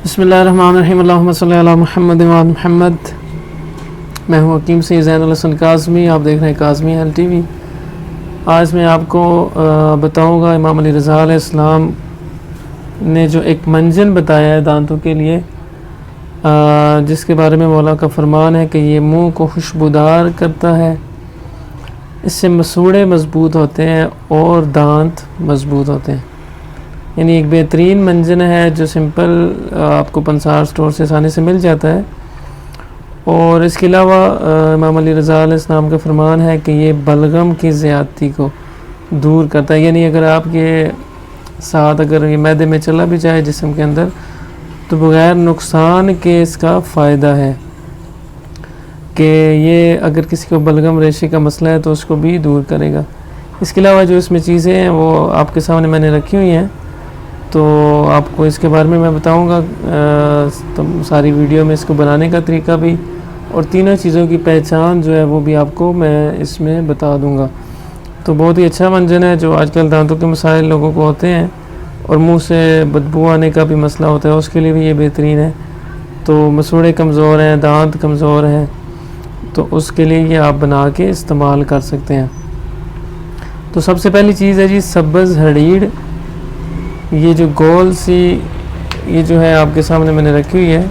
بسم اللہ الرحمن الرحیم، اللہم صلی علی محمد و آل محمد۔ میں ہوں حکیم سے زین الحسن کاظمی، آپ دیکھ رہے ہیں کاظمی حل ٹی وی۔ آج میں آپ کو بتاؤں گا امام علی رضا علیہ السلام نے جو ایک منجن بتایا ہے دانتوں کے لیے، جس کے بارے میں مولا کا فرمان ہے کہ یہ منہ کو خوشبودار کرتا ہے، اس سے مسوڑے مضبوط ہوتے ہیں اور دانت مضبوط ہوتے ہیں۔ یعنی ایک بہترین منجن ہے جو سمپل آپ کو پنسار سٹور سے آسانی سے مل جاتا ہے۔ اور اس کے علاوہ امام علی رضا علیہ السلام کا فرمان ہے کہ یہ بلغم کی زیادتی کو دور کرتا ہے۔ یعنی اگر آپ کے ساتھ اگر یہ معدے میں چلا بھی جائے جسم کے اندر تو بغیر نقصان کے اس کا فائدہ ہے کہ یہ اگر کسی کو بلغم ریشے کا مسئلہ ہے تو اس کو بھی دور کرے گا۔ اس کے علاوہ جو اس میں چیزیں ہیں وہ آپ کے سامنے میں نے رکھی ہوئی ہیں، تو آپ کو اس کے بارے میں بتاؤں گا ساری ویڈیو میں، اس کو بنانے کا طریقہ بھی، اور تینوں چیزوں کی پہچان جو ہے وہ بھی آپ کو میں اس میں بتا دوں گا۔ تو بہت ہی اچھا منجن ہے جو آج کل دانتوں کے مسائل لوگوں کو ہوتے ہیں اور منہ سے بدبو آنے کا بھی مسئلہ ہوتا ہے، اس کے لیے بھی یہ بہترین ہے۔ تو مسوڑے کمزور ہیں، دانت کمزور ہیں، تو اس کے لیے یہ آپ بنا کے استعمال کر سکتے ہیں۔ تو سب سے پہلی چیز ہے جی سبز ہڑیڑ۔ یہ جو گول سی یہ جو ہے آپ کے سامنے میں نے رکھی ہوئی ہے،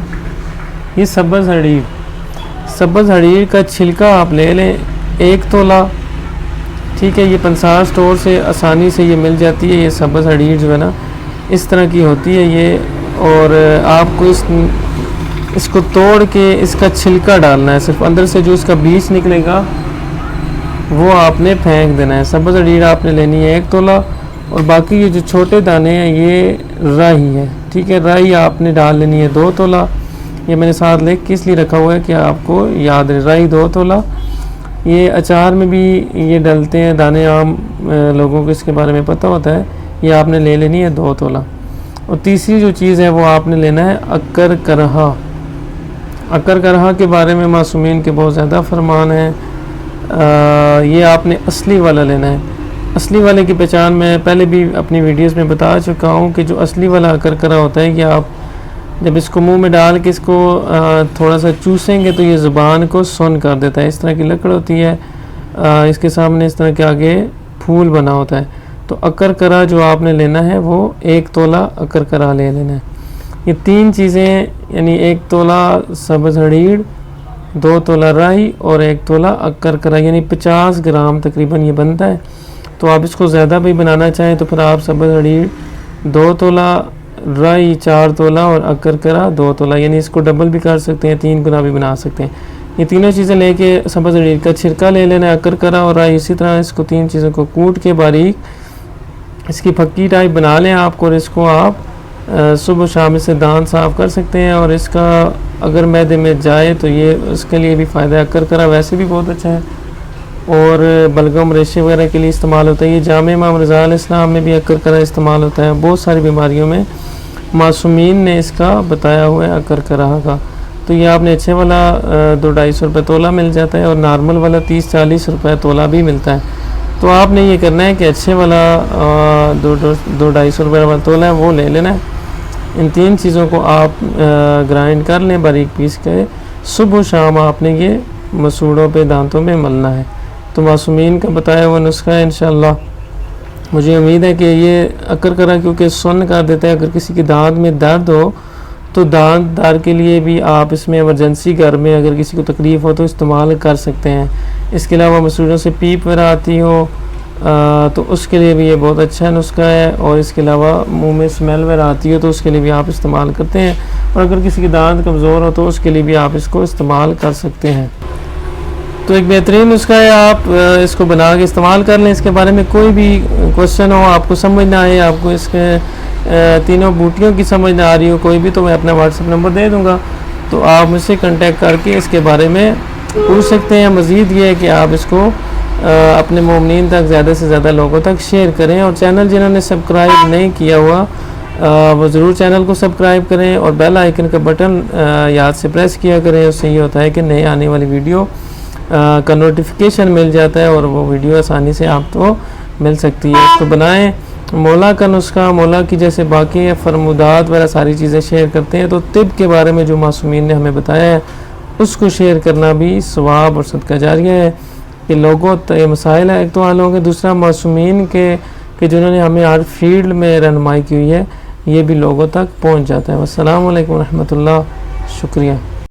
یہ سبز ہڑیڑ کا چھلکا آپ لے لیں 1 تولہ، ٹھیک ہے۔ یہ پنسار سٹور سے آسانی سے یہ مل جاتی ہے۔ یہ سبز ہڑیڑ جو ہے نا اس طرح کی ہوتی ہے یہ، اور آپ کو اس کو توڑ کے اس کا چھلکا ڈالنا ہے، صرف اندر سے جو اس کا بیج نکلے گا وہ آپ نے پھینک دینا ہے۔ سبز ہڑیڑ آپ نے لینی ہے 1 تولہ، اور باقی یہ جو چھوٹے دانے ہیں یہ رائی ہے، ٹھیک ہے۔ رائی آپ نے ڈال لینی ہے 2 تولہ۔ یہ میں نے ساتھ لکھ کے اس لیے رکھا ہوا ہے کہ آپ کو یاد رہے، رائی 2 تولہ۔ یہ اچار میں بھی یہ ڈلتے ہیں دانے، عام لوگوں کو اس کے بارے میں پتہ ہوتا ہے۔ یہ آپ نے لے لینی ہے 2 تولہ۔ اور تیسری جو چیز ہے وہ آپ نے لینا ہے عقر کرہا۔ عقر کرہا کے بارے میں معصومین کے بہت زیادہ فرمان ہیں۔ یہ آپ نے اصلی والا لینا ہے۔ اصلی والے کی پہچان میں پہلے بھی اپنی ویڈیوز میں بتا چکا ہوں کہ جو اصلی والا عقر کرہا ہوتا ہے کہ آپ جب اس کو منہ میں ڈال کے اس کو تھوڑا سا چوسیں گے تو یہ زبان کو سن کر دیتا ہے۔ اس طرح کی لکڑ ہوتی ہے، اس کے سامنے اس طرح کے آگے پھول بنا ہوتا ہے۔ تو عقر کرہا جو آپ نے لینا ہے وہ 1 تولہ عقر کرہا لے لینا ہے۔ یہ 3 چیزیں یعنی 1 تولہ سبز ہڑیڑ، 2 تولہ رائی اور 1 تولہ عقر کرہا، یعنی 50 گرام تقریباً یہ بنتا ہے۔ تو آپ اس کو زیادہ بھی بنانا چاہیں تو پھر آپ سبز ہڑیڑ 2 تولہ، رائی 4 تولہ اور عقر کرہا 2 تولہ، یعنی اس کو ڈبل بھی کر سکتے ہیں، 3 گنا بھی بنا سکتے ہیں۔ یہ تینوں چیزیں لے کے سبز ہڑیڑ کا چھلکا لے لینا ہے، عقر کرہا اور رائی، اسی طرح اس کو 3 چیزوں کو کوٹ کے باریک اس کی پھکی ٹائپ بنا لیں آپ کو، اور اس کو آپ صبح و شام سے دانت صاف کر سکتے ہیں۔ اور اس کا اگر معدے میں جائے تو یہ اس کے لیے بھی فائدہ ہے۔ عقر کرہا ویسے بھی بہت اچھا ہے اور بلغم ریشے وغیرہ کے لیے استعمال ہوتا ہے۔ یہ جامع امام رضا علیہ السلام میں بھی عقر کرہا استعمال ہوتا ہے، بہت ساری بیماریوں میں معصومین نے اس کا بتایا ہوا ہے عقر کرہا کا۔ تو یہ آپ نے اچھے والا 200-250 روپے تولہ مل جاتا ہے، اور نارمل والا 30-40 روپے تولہ بھی ملتا ہے۔ تو آپ نے یہ کرنا ہے کہ اچھے والا 200-250 روپے والا تولہ ہے وہ لے لینا ہے۔ ان 3 چیزوں کو آپ گرائنڈ کر لیں باریک پیس کے، صبح و شام آپ نے یہ مسوڑوں پہ دانتوں میں ملنا ہے۔ تو معصومین کا بتایا ہوا نسخہ ہے انشاءاللہ۔ مجھے امید ہے کہ یہ عقر کرہا کیونکہ سن کر دیتا ہے، اگر کسی کی دانت میں درد ہو تو دانت دار کے لیے بھی آپ اس میں ایمرجنسی گھر میں اگر کسی کو تکلیف ہو تو استعمال کر سکتے ہیں۔ اس کے علاوہ مسوڑوں سے پیپ وغیرہ آتی ہو تو اس کے لیے بھی یہ بہت اچھا نسخہ ہے، اور اس کے علاوہ منہ میں اسمیل وغیرہ آتی ہو تو اس کے لیے بھی آپ استعمال کرتے ہیں، اور اگر کسی کی دانت کمزور ہو تو اس کے لیے بھی آپ اس کو استعمال کر سکتے ہیں۔ تو ایک بہترین نسخہ ہے، آپ اس کو بنا کے استعمال کر لیں۔ اس کے بارے میں کوئی بھی کوشچن ہو، آپ کو سمجھ نہ آئے، آپ کو اس کے تینوں بوٹیوں کی سمجھ نہ آ رہی ہو کوئی بھی، تو میں اپنا واٹس ایپ نمبر دے دوں گا، تو آپ مجھ سے کنٹیکٹ کر کے اس کے بارے میں پوچھ سکتے ہیں۔ مزید یہ ہے کہ آپ اس کو اپنے مومنین تک زیادہ سے زیادہ لوگوں تک شیئر کریں، اور چینل جنہوں نے سبسکرائب نہیں کیا ہوا وہ ضرور چینل کو سبسکرائب کریں، اور بیل آئیکن کا بٹن یاد سے پریس کیا کریں۔ اس سے یہ ہوتا ہے کہ نئے آنے والی ویڈیو کا نوٹیفیکیشن مل جاتا ہے، اور وہ ویڈیو آسانی سے آپ کو مل سکتی ہے۔ اس کو بنائیں مولا کا نسخہ، مولا کی جیسے باقی فرمودات وغیرہ ساری چیزیں شیئر کرتے ہیں، تو طب کے بارے میں جو معصومین نے ہمیں بتایا ہے اس کو شیئر کرنا بھی ثواب اور صدقہ جاریہ ہے. کہ لوگوں یہ مسائل ہے، ایک تو حل ہو گئے، دوسرا معصومین کے کہ جنہوں نے ہمیں ہر فیلڈ میں رہنمائی کی ہوئی ہے، یہ بھی لوگوں تک پہنچ جاتا ہے. والسلام علیکم ورحمۃ اللہ. شکریہ.